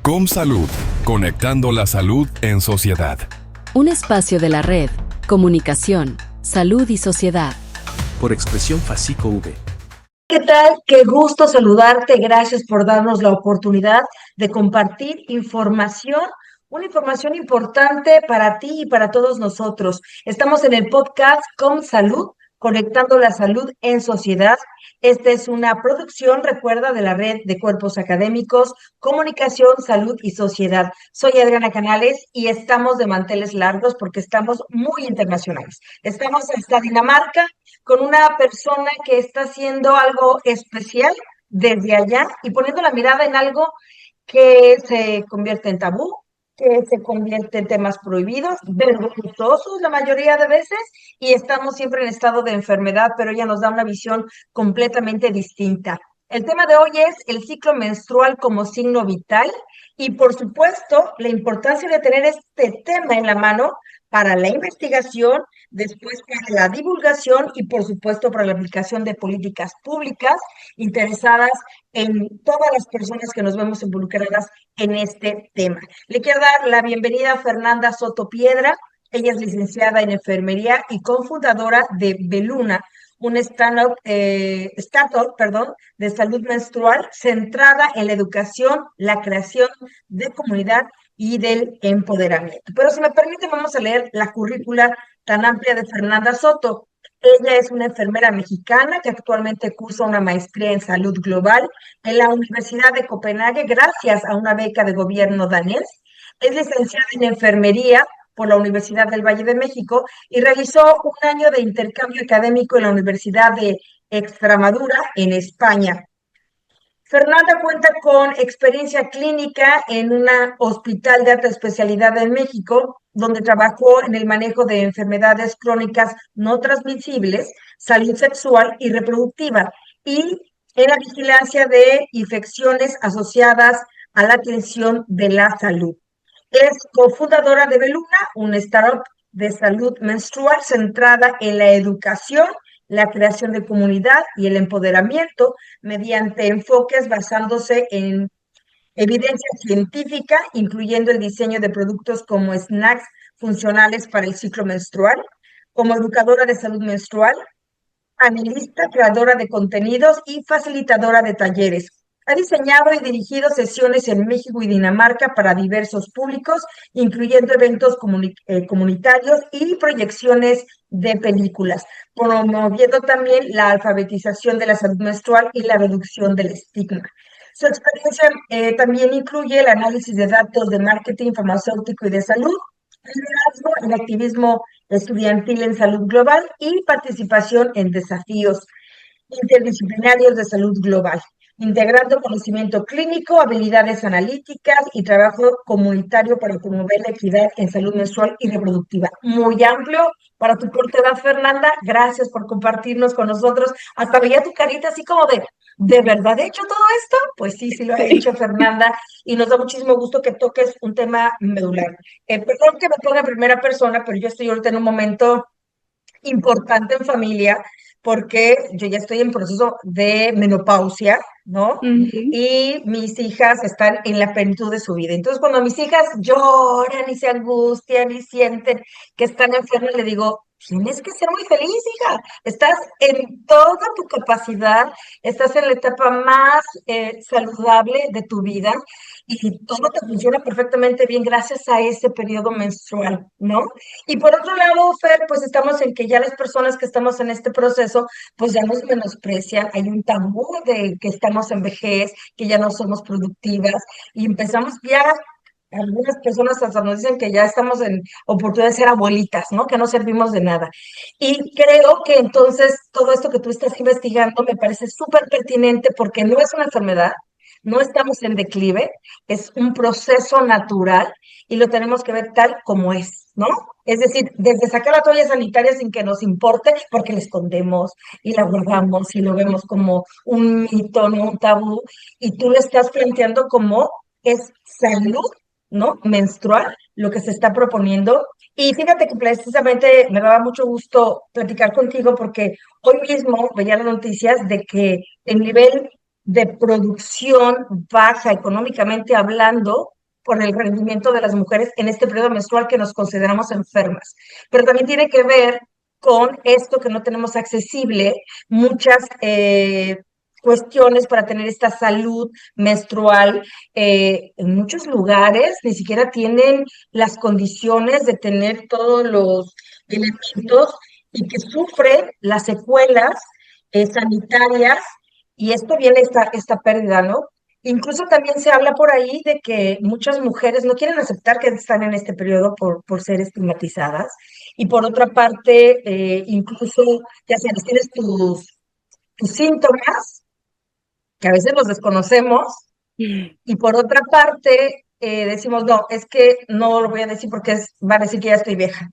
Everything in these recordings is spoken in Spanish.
ComSalud, conectando la salud en sociedad. Un espacio de la red, comunicación, salud y sociedad. Por Expresión Facico V. ¿Qué tal? Qué gusto saludarte. Gracias por darnos la oportunidad de compartir información, una información importante para ti y para todos nosotros. Estamos en el podcast ComSalud, conectando la salud en sociedad. Esta es una producción, recuerda, de la Red de Cuerpos Académicos, Comunicación, Salud y Sociedad. Soy Adriana Canales y estamos de manteles largos porque estamos muy internacionales. Estamos hasta Dinamarca con una persona que está haciendo algo especial desde allá y poniendo la mirada en algo que se convierte en tabú, que se convierte en temas prohibidos, vergonzosos la mayoría de veces, y estamos siempre en estado de enfermedad, pero ella nos da una visión completamente distinta. El tema de hoy es el ciclo menstrual como signo vital y, por supuesto, la importancia de tener este tema en la mano para la investigación, después para la divulgación y, por supuesto, para la aplicación de políticas públicas interesadas en todas las personas que nos vemos involucradas en este tema. Le quiero dar la bienvenida a Fernanda Soto Piedra. Ella es licenciada en enfermería y cofundadora de Beluna, un startup de salud menstrual centrada en la educación, la creación de comunidad y del empoderamiento. Pero si me permite, vamos a leer la currícula tan amplia de Fernanda Soto. Ella es una enfermera mexicana que actualmente cursa una maestría en salud global en la Universidad de Copenhague gracias a una beca de gobierno danés. Es licenciada en enfermería por la Universidad del Valle de México y realizó un año de intercambio académico en la Universidad de Extremadura en España. Fernanda cuenta con experiencia clínica en un hospital de alta especialidad en México, donde trabajó en el manejo de enfermedades crónicas no transmisibles, salud sexual y reproductiva, y en la vigilancia de infecciones asociadas a la atención de la salud. Es cofundadora de Beluna, un startup de salud menstrual centrada en la educación, la creación de comunidad y el empoderamiento mediante enfoques basándose en evidencia científica, incluyendo el diseño de productos como snacks funcionales para el ciclo menstrual, como educadora de salud menstrual, analista, creadora de contenidos y facilitadora de talleres. Ha diseñado y dirigido sesiones en México y Dinamarca para diversos públicos, incluyendo eventos comunitarios y proyecciones de películas, promoviendo también la alfabetización de la salud menstrual y la reducción del estigma. Su experiencia también incluye el análisis de datos de marketing farmacéutico y de salud, liderazgo en activismo estudiantil en salud global y participación en desafíos interdisciplinarios de salud global, integrando conocimiento clínico, habilidades analíticas y trabajo comunitario para promover la equidad en salud menstrual y reproductiva. Muy amplio para tu corta edad, Fernanda. Gracias por compartirnos con nosotros. Hasta veía tu carita así como ¿de verdad he hecho todo esto? Pues sí, sí lo ha hecho, Fernanda, y nos da muchísimo gusto que toques un tema medular. Perdón que me ponga en primera persona, pero yo estoy ahorita en un momento importante en familia porque yo ya estoy en proceso de menopausia, ¿no? Y mis hijas están en la plenitud de su vida. Entonces, cuando mis hijas lloran y se angustian y sienten que están enfermas, le digo, tienes que ser muy feliz, hija. Estás en toda tu capacidad, estás en la etapa más saludable de tu vida y todo te funciona perfectamente bien gracias a ese periodo menstrual, ¿no? Y por otro lado, Fer, pues estamos en que ya las personas que estamos en este proceso, pues ya nos menosprecian, hay un tabú de que estamos en vejez, que ya no somos productivas, y empezamos ya, algunas personas hasta nos dicen que ya estamos en oportunidad de ser abuelitas, ¿no? Que no servimos de nada. Y creo que entonces todo esto que tú estás investigando me parece súper pertinente porque no es una enfermedad, no estamos en declive, es un proceso natural y lo tenemos que ver tal como es, ¿no? Es decir, desde sacar la toalla sanitaria sin que nos importe, porque la escondemos y la guardamos y lo vemos como un mito, no un tabú, y tú lo estás planteando como es salud, ¿no? Menstrual, lo que se está proponiendo. Y fíjate que precisamente me daba mucho gusto platicar contigo porque hoy mismo veía las noticias de que el nivel de producción baja económicamente hablando por el rendimiento de las mujeres en este periodo menstrual que nos consideramos enfermas. Pero también tiene que ver con esto que no tenemos accesible muchas cuestiones para tener esta salud menstrual. En muchos lugares ni siquiera tienen las condiciones de tener todos los elementos y que sufren las secuelas sanitarias, y esto viene esta pérdida, ¿no? Incluso también se habla por ahí de que muchas mujeres no quieren aceptar que están en este periodo por ser estigmatizadas. Y por otra parte, incluso, ya sabes, tienes tus síntomas, que a veces los desconocemos, y por otra parte, decimos, no, es que no lo voy a decir porque va a decir que ya estoy vieja.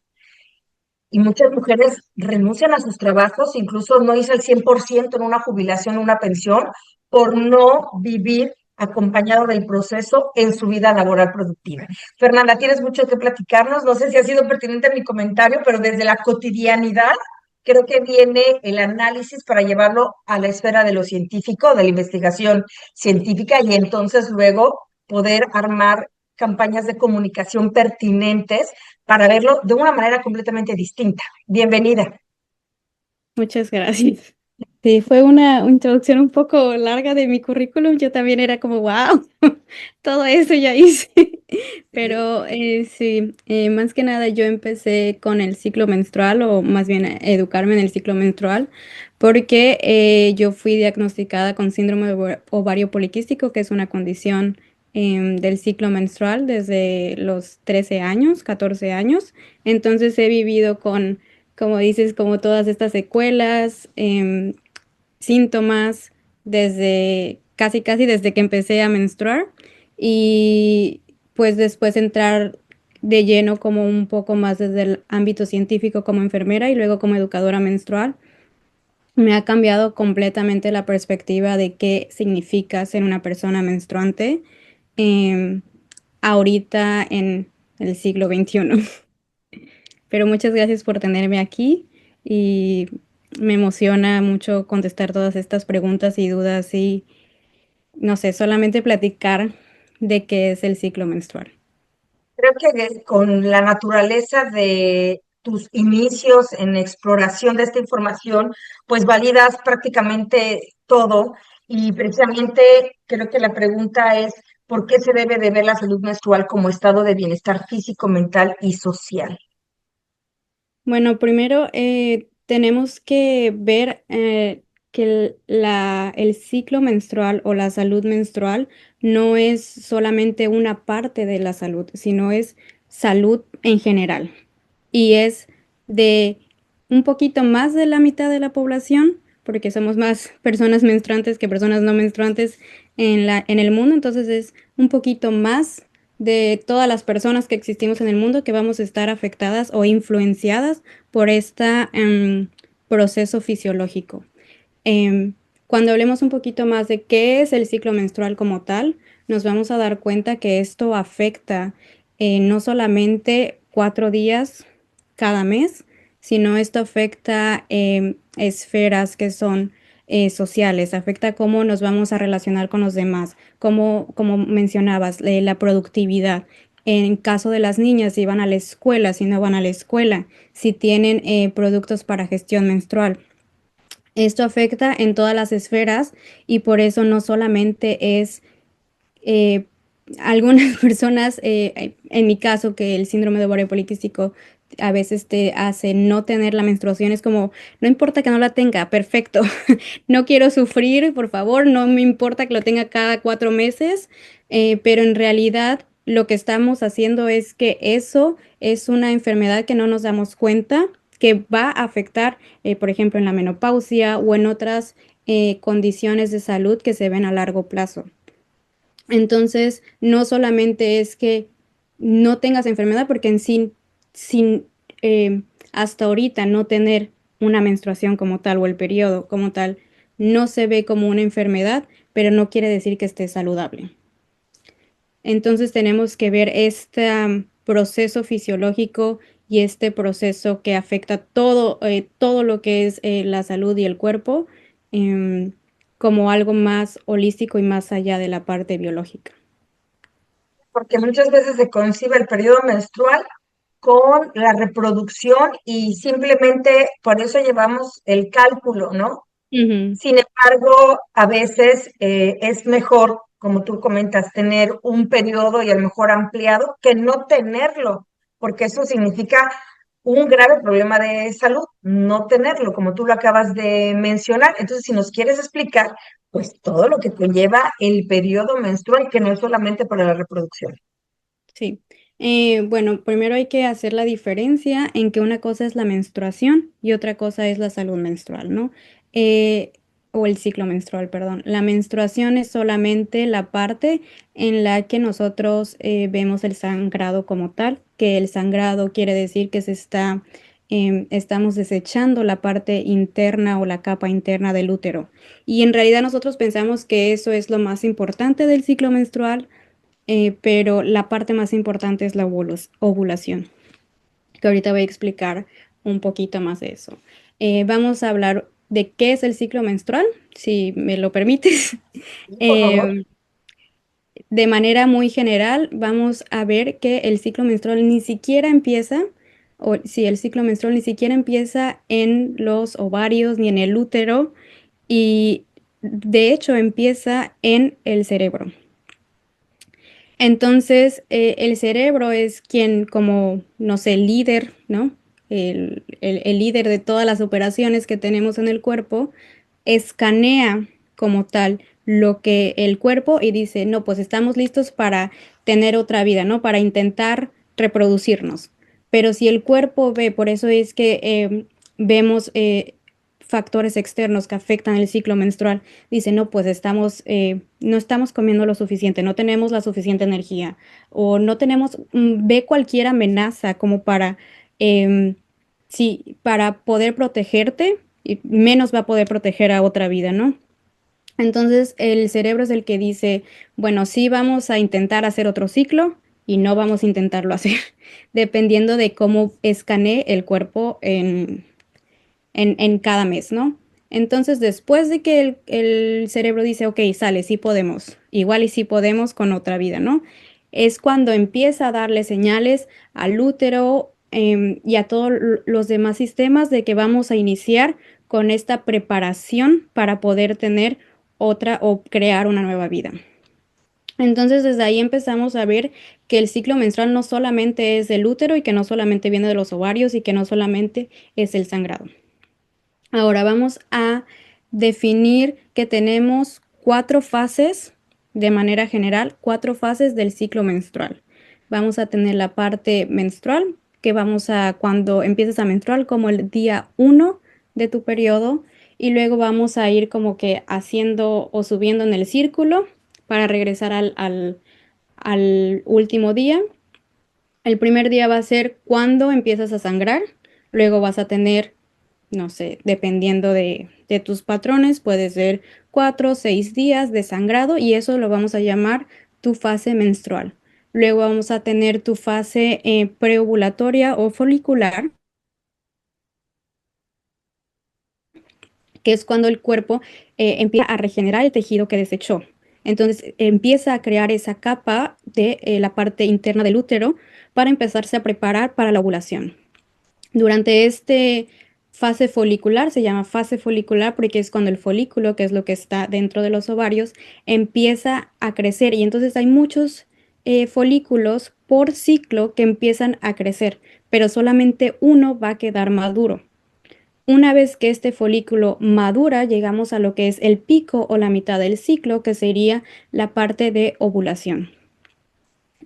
Y muchas mujeres renuncian a sus trabajos, incluso no irse al 100% en una jubilación, una pensión, por no vivir acompañado del proceso en su vida laboral productiva. Fernanda, tienes mucho que platicarnos. No sé si ha sido pertinente mi comentario, pero desde la cotidianidad creo que viene el análisis para llevarlo a la esfera de lo científico, de la investigación científica, y entonces luego poder armar campañas de comunicación pertinentes para verlo de una manera completamente distinta. Bienvenida. Muchas gracias. Sí, fue una introducción un poco larga de mi currículum. Yo también era como, wow, todo eso ya hice. Pero sí, más que nada yo empecé con el ciclo menstrual, o más bien a educarme en el ciclo menstrual, porque yo fui diagnosticada con síndrome de ovario poliquístico, que es una condición del ciclo menstrual desde los 13 años, 14 años. Entonces he vivido con, como dices, como todas estas secuelas, síntomas desde casi desde que empecé a menstruar, y pues después entrar de lleno como un poco más desde el ámbito científico como enfermera y luego como educadora menstrual. Me ha cambiado completamente la perspectiva de qué significa ser una persona menstruante em, ahorita en el siglo XXI. Pero muchas gracias por tenerme aquí y me emociona mucho contestar todas estas preguntas y dudas y, no sé, solamente platicar de qué es el ciclo menstrual. Creo que con la naturaleza de tus inicios en exploración de esta información, pues validas prácticamente todo, y precisamente creo que la pregunta es, ¿por qué se debe de ver la salud menstrual como estado de bienestar físico, mental y social? Bueno, primero tenemos que ver que el ciclo menstrual o la salud menstrual no es solamente una parte de la salud, sino es salud en general. Y es de un poquito más de la mitad de la población, porque somos más personas menstruantes que personas no menstruantes en el mundo. Entonces es un poquito más de todas las personas que existimos en el mundo que vamos a estar afectadas o influenciadas por este proceso fisiológico. Em, Cuando hablemos un poquito más de qué es el ciclo menstrual como tal, nos vamos a dar cuenta que esto afecta no solamente 4 días cada mes, sino esto afecta esferas que son sociales, afecta cómo nos vamos a relacionar con los demás, como mencionabas, la productividad. En caso de las niñas, si van a la escuela, si no van a la escuela, si tienen productos para gestión menstrual. Esto afecta en todas las esferas y por eso no solamente es eh, algunas personas, en mi caso, que el síndrome de ovario poliquístico a veces te hace no tener la menstruación, es como, no importa que no la tenga, perfecto, no quiero sufrir, por favor, no me importa que lo tenga cada 4 meses, pero en realidad lo que estamos haciendo es que eso es una enfermedad que no nos damos cuenta, que va a afectar, por ejemplo, en la menopausia o en otras condiciones de salud que se ven a largo plazo. Entonces, no solamente es que no tengas enfermedad, porque en sí, sin hasta ahorita no tener una menstruación como tal o el periodo como tal, no se ve como una enfermedad, pero no quiere decir que esté saludable. Entonces tenemos que ver este proceso fisiológico y este proceso que afecta todo lo que es la salud y el cuerpo, em, como algo más holístico y más allá de la parte biológica. Porque muchas veces se concibe el periodo menstrual con la reproducción y simplemente por eso llevamos el cálculo, ¿no? Ujú. Sin embargo, a veces es mejor, como tú comentas, tener un periodo y a lo mejor ampliado que no tenerlo, porque eso significa un grave problema de salud, no tenerlo, como tú lo acabas de mencionar. Entonces, si nos quieres explicar, pues todo lo que conlleva el periodo menstrual, que no es solamente para la reproducción. Sí. Bueno, primero hay que hacer la diferencia en que una cosa es la menstruación y otra cosa es la salud menstrual, ¿no? Eh, o el ciclo menstrual, perdón. La menstruación es solamente la parte en la que nosotros vemos el sangrado como tal, que el sangrado quiere decir que estamos desechando la parte interna o la capa interna del útero. Y en realidad nosotros pensamos que eso es lo más importante del ciclo menstrual, pero la parte más importante es la ovulación, que ahorita voy a explicar un poquito más de eso. Vamos a hablar de qué es el ciclo menstrual, si me lo permites. Sí, por favor. Eh, de manera muy general, vamos a ver que el ciclo menstrual ni siquiera empieza, o si el ciclo menstrual ni siquiera empieza en los ovarios ni en el útero, y de hecho empieza en el cerebro. Entonces, el cerebro es quien, como, no sé, líder, ¿no? El líder de todas las operaciones que tenemos en el cuerpo, escanea como tal lo que el cuerpo y dice, no, pues estamos listos para tener otra vida, ¿no? Para intentar reproducirnos. Pero si el cuerpo ve, por eso es que vemos factores externos que afectan el ciclo menstrual, dice, no, pues no estamos comiendo lo suficiente, no tenemos la suficiente energía o no tenemos, ve cualquier amenaza como em, sí, para poder protegerte, y menos va a poder proteger a otra vida, ¿no? Entonces el cerebro es el que dice, bueno, sí vamos a intentar hacer otro ciclo y no vamos a intentarlo hacer, dependiendo de cómo escanee el cuerpo en cada mes, ¿no? Entonces, después de que el cerebro dice, ok, sale, sí podemos, igual y sí podemos con otra vida, ¿no? Es cuando empieza a darle señales al útero y a todos los demás sistemas de que vamos a iniciar con esta preparación para poder tener otra o crear una nueva vida. Entonces, desde ahí empezamos a ver que el ciclo menstrual no solamente es del útero y que no solamente viene de los ovarios y que no solamente es el sangrado. Ahora vamos a definir que tenemos 4 fases, de manera general, 4 fases del ciclo menstrual. Vamos a tener la parte menstrual, que cuando empiezas a menstruar, como el día 1 de tu periodo, y luego vamos a ir como que haciendo o subiendo en el círculo para regresar al último día. El primer día va a ser cuando empiezas a sangrar, luego vas a tener, no sé, dependiendo de tus patrones, puede ser 4 o 6 días de sangrado y eso lo vamos a llamar tu fase menstrual. Luego vamos a tener tu fase preovulatoria o folicular, que es cuando el cuerpo empieza a regenerar el tejido que desechó. Entonces empieza a crear esa capa de la parte interna del útero para empezarse a preparar para la ovulación. Durante este fase folicular, se llama fase folicular porque es cuando el folículo, que es lo que está dentro de los ovarios, empieza a crecer y entonces hay muchos folículos por ciclo que empiezan a crecer, pero solamente uno va a quedar maduro. Una vez que este folículo madura, llegamos a lo que es el pico o la mitad del ciclo, que sería la parte de ovulación.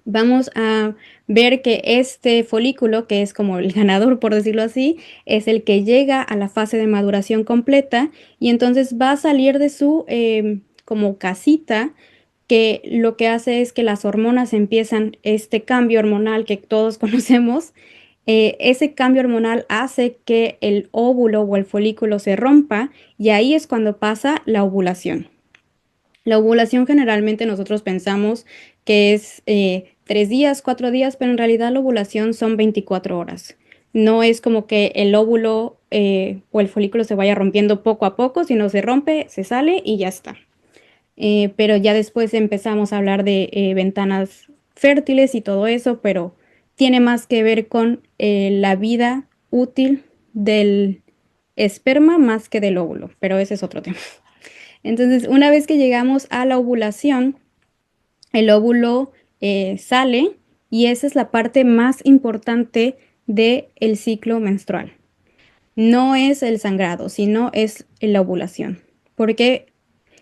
Vamos a ver que este folículo, que es como el ganador, por decirlo así, es el que llega a la fase de maduración completa y entonces va a salir de su como casita, que lo que hace es que las hormonas empiezan este cambio hormonal que todos conocemos. Ese cambio hormonal hace que el óvulo o el folículo se rompa y ahí es cuando pasa la ovulación. La ovulación generalmente nosotros pensamos que es 3 días, 4 días, pero en realidad la ovulación son 24 horas. No es como que el óvulo o el folículo se vaya rompiendo poco a poco. Si no se rompe, se sale y ya está. Pero ya después empezamos a hablar de ventanas fértiles y todo eso, pero tiene más que ver con la vida útil del esperma más que del óvulo, pero ese es otro tema. Entonces, una vez que llegamos a la ovulación, el óvulo sale y esa es la parte más importante del ciclo menstrual. No es el sangrado, sino es la ovulación. Porque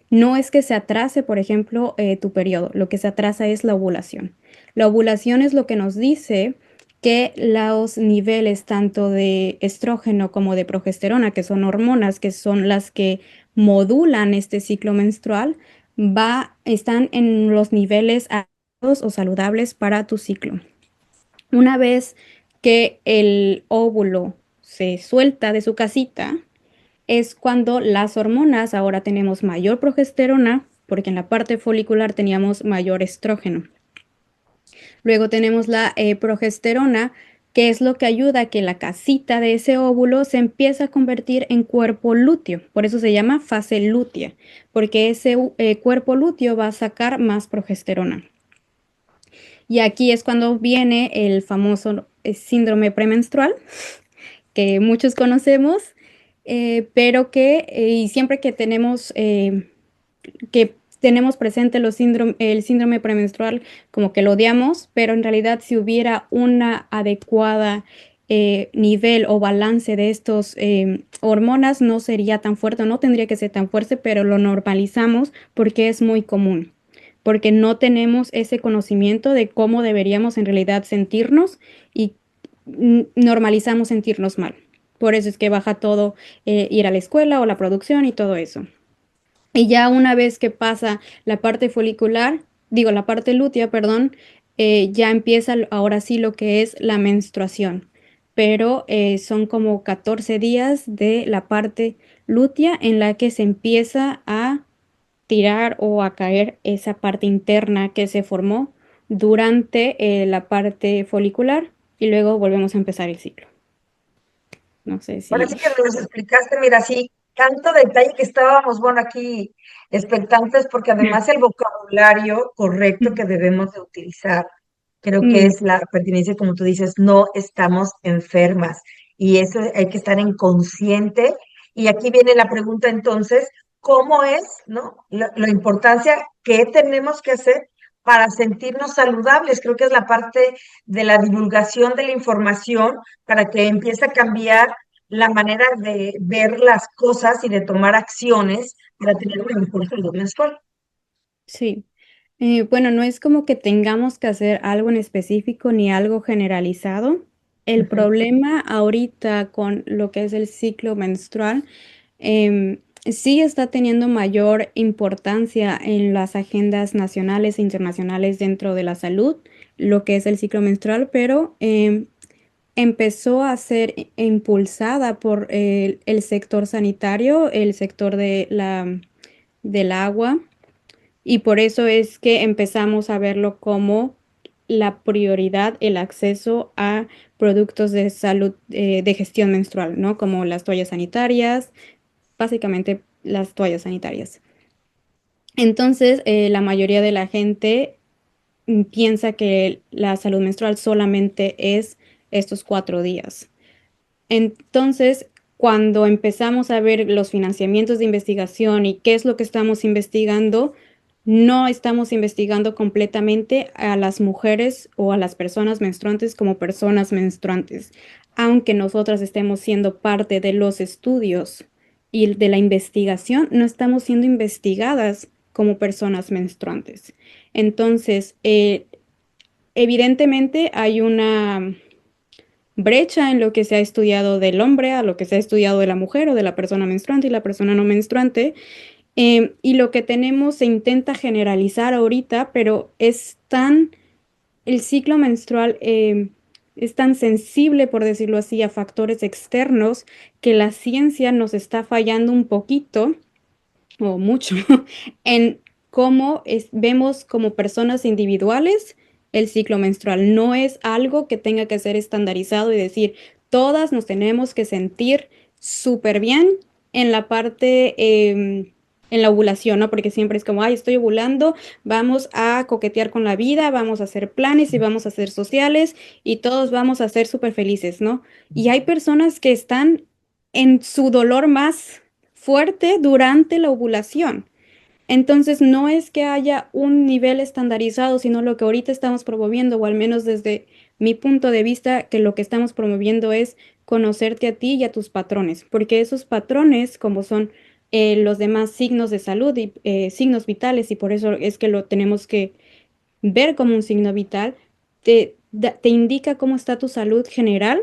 no es que se atrase, por ejemplo, tu periodo, lo que se atrasa es la ovulación. La ovulación es lo que nos dice que los niveles tanto de estrógeno como de progesterona, que son hormonas, que son las que modulan este ciclo menstrual, están en los niveles adecuados o saludables para tu ciclo. Una vez que el óvulo se suelta de su casita, es cuando las hormonas, ahora tenemos mayor progesterona, porque en la parte folicular teníamos mayor estrógeno. Luego tenemos la progesterona, que es lo que ayuda a que la casita de ese óvulo se empiece a convertir en cuerpo lúteo. Por eso se llama fase lútea, porque ese cuerpo lúteo va a sacar más progesterona. Y aquí es cuando viene el famoso síndrome premenstrual, que muchos conocemos, pero que y siempre que tenemos presente el síndrome premenstrual, como que lo odiamos, pero en realidad si hubiera una adecuada nivel o balance de estos hormonas, no sería tan fuerte, no tendría que ser tan fuerte, pero lo normalizamos porque es muy común, porque no tenemos ese conocimiento de cómo deberíamos en realidad sentirnos y normalizamos sentirnos mal. Por eso es que baja todo, ir a la escuela o la producción y todo eso. Y ya una vez que pasa la parte folicular, digo, la parte lútea, perdón, ya empieza ahora sí lo que es la menstruación. Pero son como 14 días de la parte lútea en la que se empieza a tirar o a caer esa parte interna que se formó durante la parte folicular y luego volvemos a empezar el ciclo. No sé Ahora si... sí que nos explicaste, mira, sí, tanto detalle que estábamos, bueno, aquí expectantes porque además el vocabulario correcto que debemos de utilizar, creo que Mm, es la pertinencia, como tú dices, no estamos enfermas y eso hay que estar en consciente. Y aquí viene la pregunta entonces, ¿cómo es, no? La importancia que tenemos que hacer para sentirnos saludables. Creo que es la parte de la divulgación de la información para que empiece a cambiar la manera de ver las cosas y de tomar acciones para tener una mejor salud menstrual. sí. Bueno, no es como que tengamos que hacer algo en específico ni algo generalizado. El Ujú. problema ahorita con lo que es el ciclo menstrual, sí está teniendo mayor importancia en las agendas nacionales e internacionales dentro de la salud, lo que es el ciclo menstrual, pero empezó a ser impulsada por el sector sanitario, el sector del agua, y por eso es que empezamos a verlo como la prioridad, el acceso a productos de salud, de gestión menstrual, ¿no? Como las toallas sanitarias, básicamente las toallas sanitarias. Entonces, la mayoría de la gente piensa que la salud menstrual solamente es estos 4 días. Entonces, cuando empezamos a ver los financiamientos de investigación y qué es lo que estamos investigando, no estamos investigando completamente a las mujeres o a las personas menstruantes como personas menstruantes, aunque nosotras estemos siendo parte de los estudios y de la investigación, no estamos siendo investigadas como personas menstruantes. Entonces, evidentemente hay una brecha en lo que se ha estudiado del hombre a lo que se ha estudiado de la mujer o de la persona menstruante y la persona no menstruante. Y lo que tenemos se intenta generalizar ahorita, pero el ciclo menstrual es tan sensible, por decirlo así, a factores externos que la ciencia nos está fallando un poquito o mucho en cómo vemos como personas individuales el ciclo menstrual. No es algo que tenga que ser estandarizado y decir, todas nos tenemos que sentir súper bien en la parte, en la ovulación, ¿no? Porque siempre es como, ay, estoy ovulando, vamos a coquetear con la vida, vamos a hacer planes y vamos a ser sociales y todos vamos a ser súper felices, ¿no? Y hay personas que están en su dolor más fuerte durante la ovulación. Entonces, no es que haya un nivel estandarizado, sino lo que ahorita estamos promoviendo, o al menos desde mi punto de vista, que lo que estamos promoviendo es conocerte a ti y a tus patrones, porque esos patrones, como son los demás signos de salud y signos vitales, y por eso es que lo tenemos que ver como un signo vital, te indica cómo está tu salud general,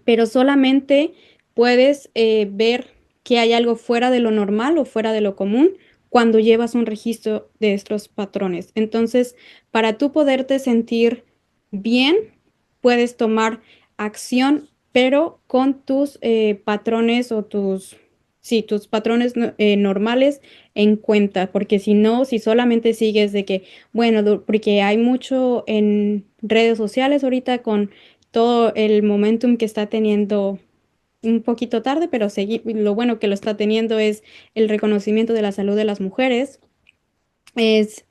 pero solamente puedes ver que hay algo fuera de lo normal o fuera de lo común cuando llevas un registro de estos patrones. Entonces, para tú poderte sentir bien, puedes tomar acción, pero con tus patrones o sí, tus patrones normales en cuenta, porque si no, si solamente sigues de que, bueno, porque hay mucho en redes sociales ahorita con todo el momentum que está teniendo un poquito tarde, pero lo bueno que lo está teniendo es el reconocimiento de la salud de las mujeres. Es,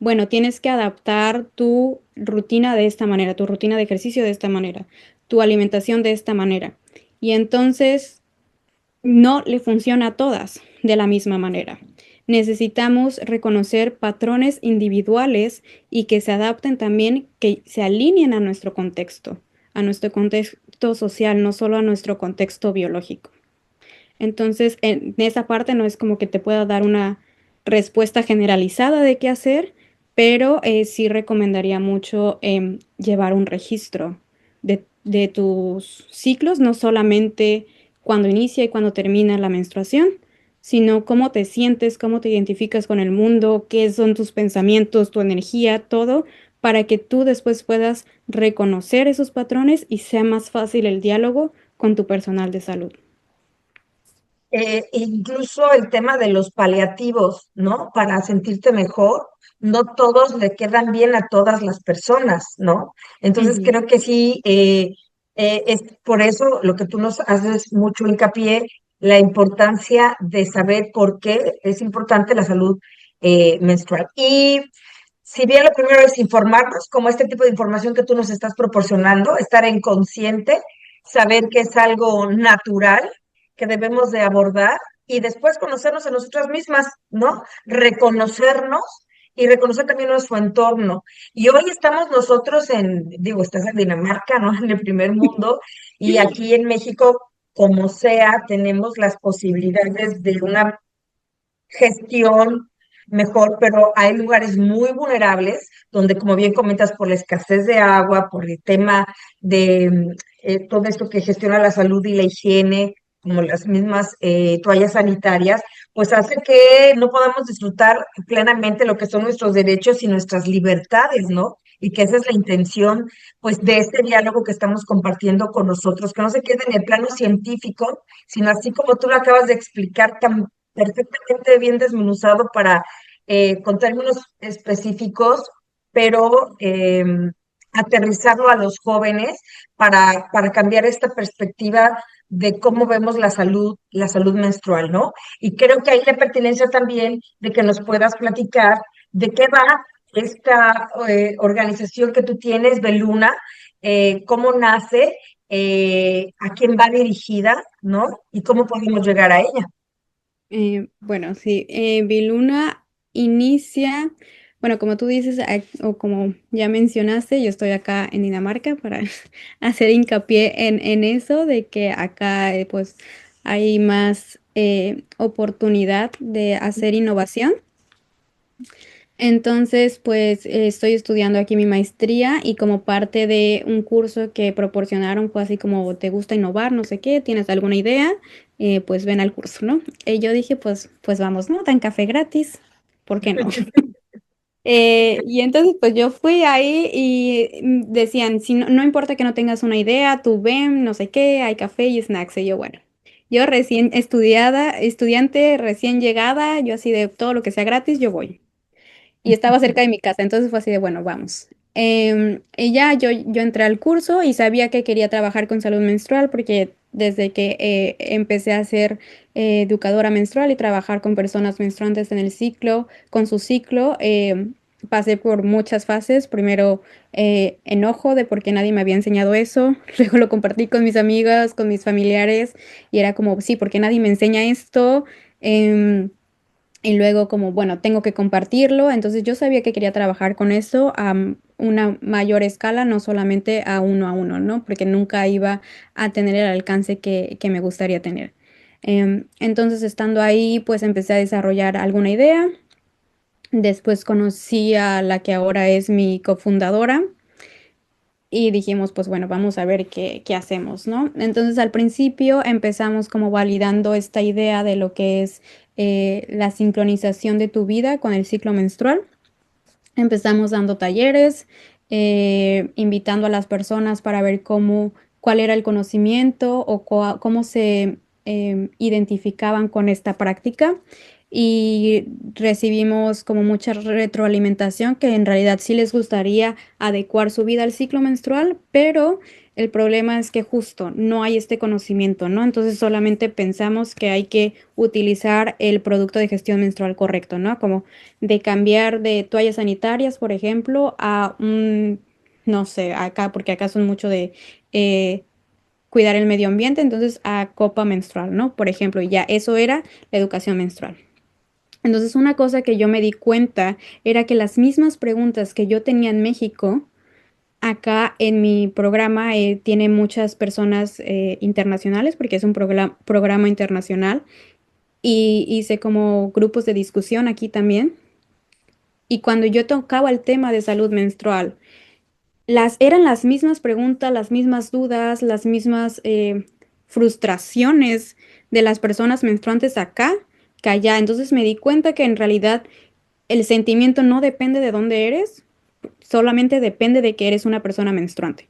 bueno, tienes que adaptar tu rutina de esta manera, tu rutina de ejercicio de esta manera, tu alimentación de esta manera. Y entonces no le funciona a todas de la misma manera. Necesitamos reconocer patrones individuales y que se adapten también, que se alineen a nuestro contexto social, no solo a nuestro contexto biológico. Entonces, en esa parte no es como que te pueda dar una respuesta generalizada de qué hacer, pero sí recomendaría mucho llevar un registro de tus ciclos, no solamente cuando inicia y cuando termina la menstruación, sino cómo te sientes, cómo te identificas con el mundo, qué son tus pensamientos, tu energía, todo, para que tú después puedas reconocer esos patrones y sea más fácil el diálogo con tu personal de salud. Incluso el tema de los paliativos, ¿no? Para sentirte mejor, no todos le quedan bien a todas las personas, ¿no? Entonces Ujú. creo que sí, es por eso lo que tú nos haces mucho hincapié, la importancia de saber por qué es importante la salud menstrual. Y si bien lo primero es informarnos, como este tipo de información que tú nos estás proporcionando, estar en consciente, saber que es algo natural que debemos de abordar y después conocernos a nosotras mismas, ¿no? Reconocernos y reconocer también nuestro entorno. Y hoy estamos nosotros en, digo, estás en Dinamarca, ¿no? En el primer mundo y aquí en México, como sea, tenemos las posibilidades de una gestión mejor, pero hay lugares muy vulnerables donde, como bien comentas, por la escasez de agua, por el tema de todo esto que gestiona la salud y la higiene, como las mismas toallas sanitarias, pues hace que no podamos disfrutar plenamente lo que son nuestros derechos y nuestras libertades, ¿no? Y que esa es la intención, pues, de este diálogo que estamos compartiendo con nosotros, que no se quede en el plano científico, sino así como tú lo acabas de explicar tan perfectamente bien desmenuzado para, con términos específicos, pero aterrizarlo a los jóvenes para cambiar esta perspectiva de cómo vemos la salud menstrual, ¿no? Y creo que hay la pertinencia también de que nos puedas platicar de qué va esta organización que tú tienes, Beluna, cómo nace, a quién va dirigida, ¿no? Y cómo podemos llegar a ella. Bueno, sí, Viluna inicia, bueno, como tú dices, o como ya mencionaste, yo estoy acá en Dinamarca para hacer hincapié en eso, de que acá pues hay más oportunidad de hacer innovación. Entonces, pues estoy estudiando aquí mi maestría y como parte de un curso que proporcionaron fue así como, ¿te gusta innovar? No sé qué, ¿tienes alguna idea? Pues ven al curso, ¿no? Y yo dije, pues vamos, ¿no? Dan café gratis, ¿por qué no? Y entonces, pues yo fui ahí y decían, si no, no importa que no tengas una idea, tú ven, no sé qué, hay café y snacks. Y yo, bueno, yo recién estudiante recién llegada, yo así de todo lo que sea gratis, yo voy y estaba cerca de mi casa, entonces fue así de, bueno, vamos. Y ya yo entré al curso y sabía que quería trabajar con salud menstrual porque desde que empecé a ser educadora menstrual y trabajar con personas menstruantes en el ciclo, con su ciclo. Pasé por muchas fases. Primero, enojo de por qué nadie me había enseñado eso. Luego lo compartí con mis amigas, con mis familiares, y era como, sí, ¿por qué nadie me enseña esto? Em, y luego como, bueno, tengo que compartirlo. Entonces yo sabía que quería trabajar con eso a una mayor escala, no solamente a uno, ¿no? Porque nunca iba a tener el alcance que me gustaría tener. Entonces, estando ahí, pues empecé a desarrollar alguna idea. Después conocí a la que ahora es mi cofundadora y dijimos, pues bueno, vamos a ver qué hacemos, ¿no? Entonces al principio empezamos como validando esta idea de lo que es la sincronización de tu vida con el ciclo menstrual. Empezamos dando talleres, invitando a las personas para ver cuál era el conocimiento o cómo se identificaban con esta práctica. Y recibimos como mucha retroalimentación que en realidad sí les gustaría adecuar su vida al ciclo menstrual, pero el problema es que justo no hay este conocimiento, ¿no? Entonces solamente pensamos que hay que utilizar el producto de gestión menstrual correcto, ¿no? Como de cambiar de toallas sanitarias, por ejemplo, a un, no sé, acá, porque acá son mucho de eh, cuidar el medio ambiente, entonces a copa menstrual, ¿no? Por ejemplo, y ya eso era la educación menstrual. Entonces, una cosa que yo me di cuenta era que las mismas preguntas que yo tenía en México, acá en mi programa tiene muchas personas internacionales, porque es un programa internacional, y hice como grupos de discusión aquí también. Y cuando yo tocaba el tema de salud menstrual, eran las mismas preguntas, las mismas dudas, las mismas frustraciones de las personas menstruantes acá que allá. Entonces me di cuenta que en realidad el sentimiento no depende de dónde eres, solamente depende de que eres una persona menstruante.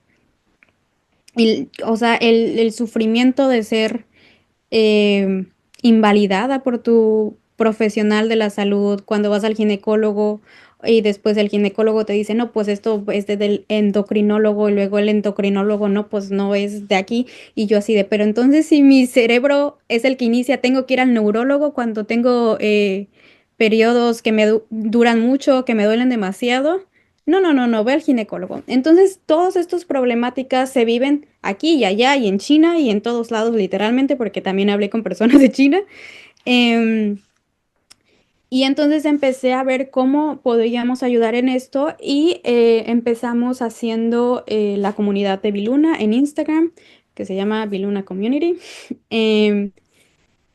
Y, o sea, el sufrimiento de ser eh, invalidada por tu profesional de la salud cuando vas al ginecólogo y después el ginecólogo te dice, no, pues esto es del endocrinólogo y luego el endocrinólogo, no, pues no es de aquí. Y yo así de, pero entonces si mi cerebro es el que inicia, tengo que ir al neurólogo cuando tengo periodos que me duran mucho, que me duelen demasiado. No, no, no, no, ve al ginecólogo. Entonces, todas estas problemáticas se viven aquí y allá y en China y en todos lados, literalmente, porque también hablé con personas de China. Em, y entonces empecé a ver cómo podríamos ayudar en esto y empezamos haciendo la comunidad de Viluna en Instagram, que se llama Viluna Community. Em,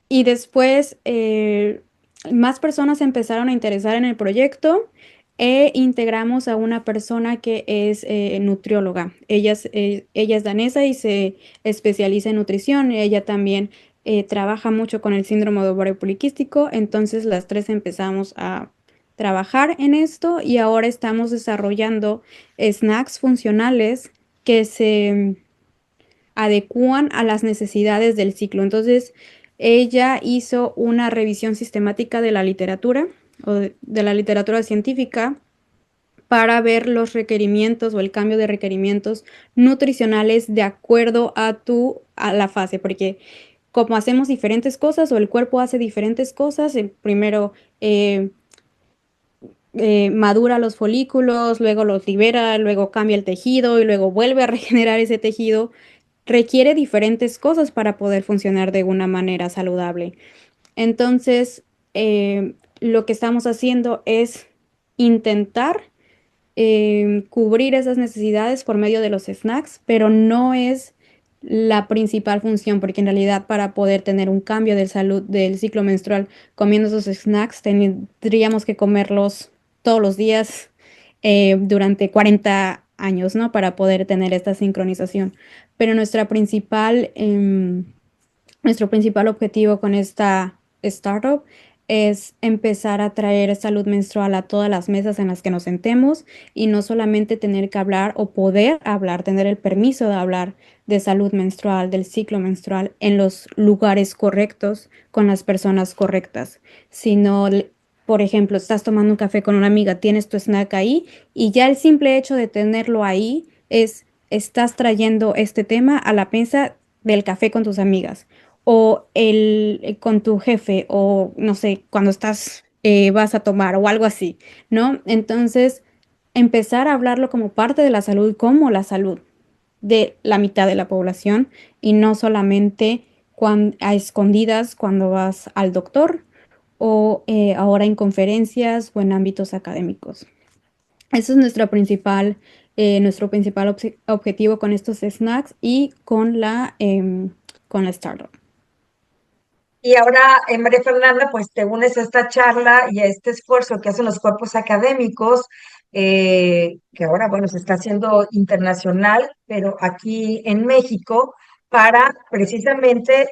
y después más personas empezaron a interesar en el proyecto e integramos a una persona que es nutrióloga. Ella es danesa y se especializa en nutrición. Ella también trabaja mucho con el síndrome de ovario poliquístico. Entonces las tres empezamos a trabajar en esto y ahora estamos desarrollando snacks funcionales que se adecúan a las necesidades del ciclo. Entonces, ella hizo una revisión sistemática de la literatura o de la literatura científica para ver los requerimientos o el cambio de requerimientos nutricionales de acuerdo a la fase, porque como hacemos diferentes cosas o el cuerpo hace diferentes cosas, el primero madura los folículos, luego los libera, luego cambia el tejido y luego vuelve a regenerar ese tejido, requiere diferentes cosas para poder funcionar de una manera saludable. Entonces, lo que estamos haciendo es intentar cubrir esas necesidades por medio de los snacks, pero no es la principal función, porque en realidad para poder tener un cambio de salud del ciclo menstrual comiendo esos snacks, tendríamos que comerlos todos los días durante 40 años, ¿no? Para poder tener esta sincronización. Pero nuestro principal objetivo con esta startup es empezar a traer salud menstrual a todas las mesas en las que nos sentemos y no solamente tener que hablar o poder hablar, tener el permiso de hablar de salud menstrual, del ciclo menstrual en los lugares correctos, con las personas correctas, sino, por ejemplo, estás tomando un café con una amiga, tienes tu snack ahí y ya el simple hecho de tenerlo ahí estás trayendo este tema a la mesa del café con tus amigas, o con tu jefe, o no sé, cuando vas a tomar o algo así, ¿no? Entonces, empezar a hablarlo como parte de la salud, como la salud de la mitad de la población y no solamente a escondidas cuando vas al doctor o ahora en conferencias o en ámbitos académicos. Ese es nuestro principal objetivo con estos snacks y con la startup. Y ahora, María Fernanda, pues te unes a esta charla y a este esfuerzo que hacen los cuerpos académicos, que ahora, bueno, se está haciendo internacional, pero aquí en México, para precisamente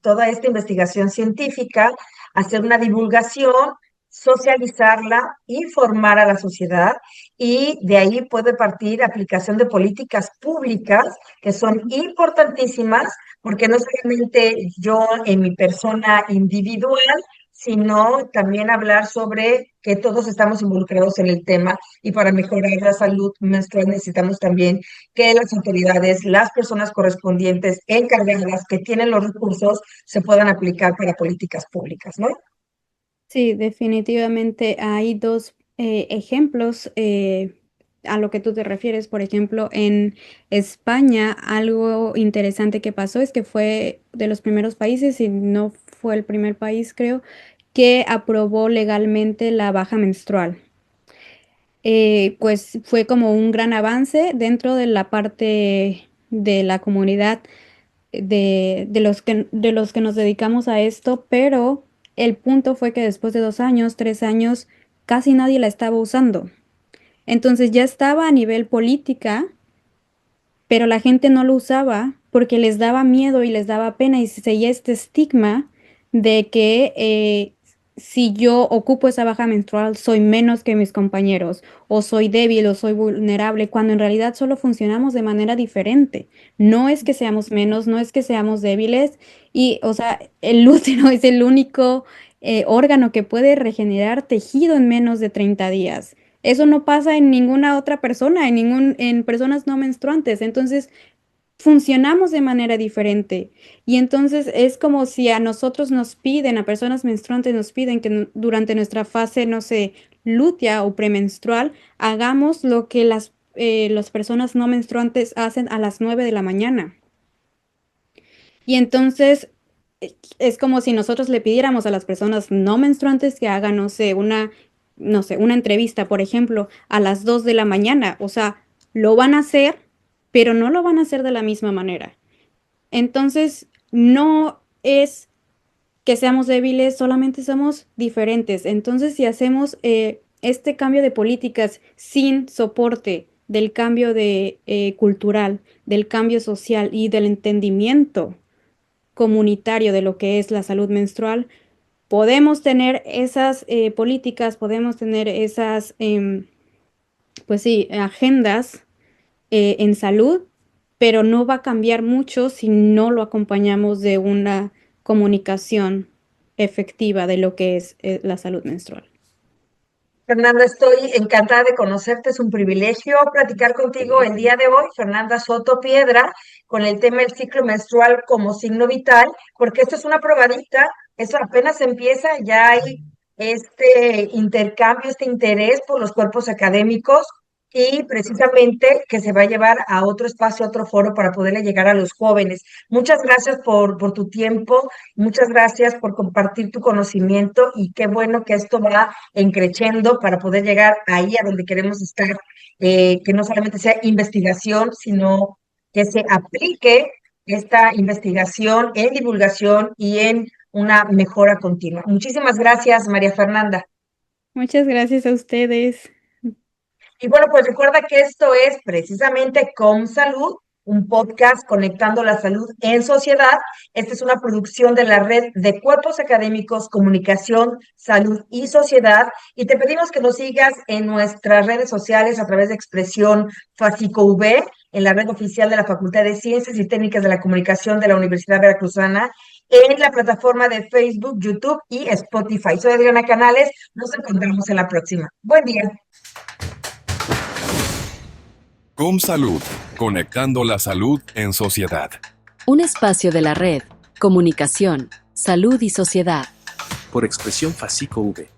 toda esta investigación científica, hacer una divulgación, socializarla, informar a la sociedad y de ahí puede partir aplicación de políticas públicas que son importantísimas porque no solamente yo en mi persona individual, sino también hablar sobre que todos estamos involucrados en el tema y para mejorar la salud menstrual necesitamos también que las autoridades, las personas correspondientes, encargadas, que tienen los recursos, se puedan aplicar para políticas públicas, ¿no? Sí, definitivamente hay dos ejemplos a lo que tú te refieres. Por ejemplo, en España, algo interesante que pasó es que fue de los primeros países, y no fue el primer país, creo, que aprobó legalmente la baja menstrual. Pues fue como un gran avance dentro de la parte de la comunidad de los que nos dedicamos a esto, pero el punto fue que después de 2 años, 3 años, casi nadie la estaba usando. Entonces ya estaba a nivel política, pero la gente no lo usaba porque les daba miedo y les daba pena y se seguía este estigma de que si yo ocupo esa baja menstrual soy menos que mis compañeros o soy débil o soy vulnerable, cuando en realidad solo funcionamos de manera diferente. No es que seamos menos, no es que seamos débiles y, o sea, el útero es el único órgano que puede regenerar tejido en menos de 30 días. Eso no pasa en ninguna otra persona, en personas no menstruantes. Entonces, funcionamos de manera diferente. Y entonces es como si a nosotros nos piden, a personas menstruantes nos piden que durante nuestra fase, no sé, lútea o premenstrual, hagamos lo que las personas no menstruantes hacen a las 9 de la mañana. Y entonces es como si nosotros le pidiéramos a las personas no menstruantes que hagan, no sé, una entrevista, por ejemplo, a las 2 de la mañana. O sea, lo van a hacer, pero no lo van a hacer de la misma manera. Entonces, no es que seamos débiles, solamente somos diferentes. Entonces, si hacemos este cambio de políticas sin soporte del cambio cultural, del cambio social y del entendimiento comunitario de lo que es la salud menstrual, podemos tener esas políticas, podemos tener esas, pues sí, agendas en salud, pero no va a cambiar mucho si no lo acompañamos de una comunicación efectiva de lo que es la salud menstrual. Fernanda, estoy encantada de conocerte, es un privilegio platicar contigo el día de hoy, Fernanda Soto Piedra, con el tema del ciclo menstrual como signo vital, porque esto es una probadita, eso apenas empieza, ya hay este intercambio, este interés por los cuerpos académicos y precisamente que se va a llevar a otro espacio, a otro foro para poderle llegar a los jóvenes. Muchas gracias por tu tiempo, muchas gracias por compartir tu conocimiento y qué bueno que esto va creciendo para poder llegar ahí a donde queremos estar, que no solamente sea investigación, sino que se aplique esta investigación en divulgación y en una mejora continua. Muchísimas gracias, María Fernanda. Muchas gracias a ustedes. Y bueno, pues recuerda que esto es precisamente ComSalud, un podcast conectando la salud en sociedad. Esta es una producción de la Red de Cuerpos Académicos, Comunicación, Salud y Sociedad. Y te pedimos que nos sigas en nuestras redes sociales a través de Expresión Fasico V, en la red oficial de la Facultad de Ciencias y Técnicas de la Comunicación de la Universidad Veracruzana, en la plataforma de Facebook, YouTube y Spotify. Soy Adriana Canales. Nos encontramos en la próxima. Buen día. ComSalud, conectando la salud en sociedad. Un espacio de la red, comunicación, salud y sociedad. Por Expresión Fasico V.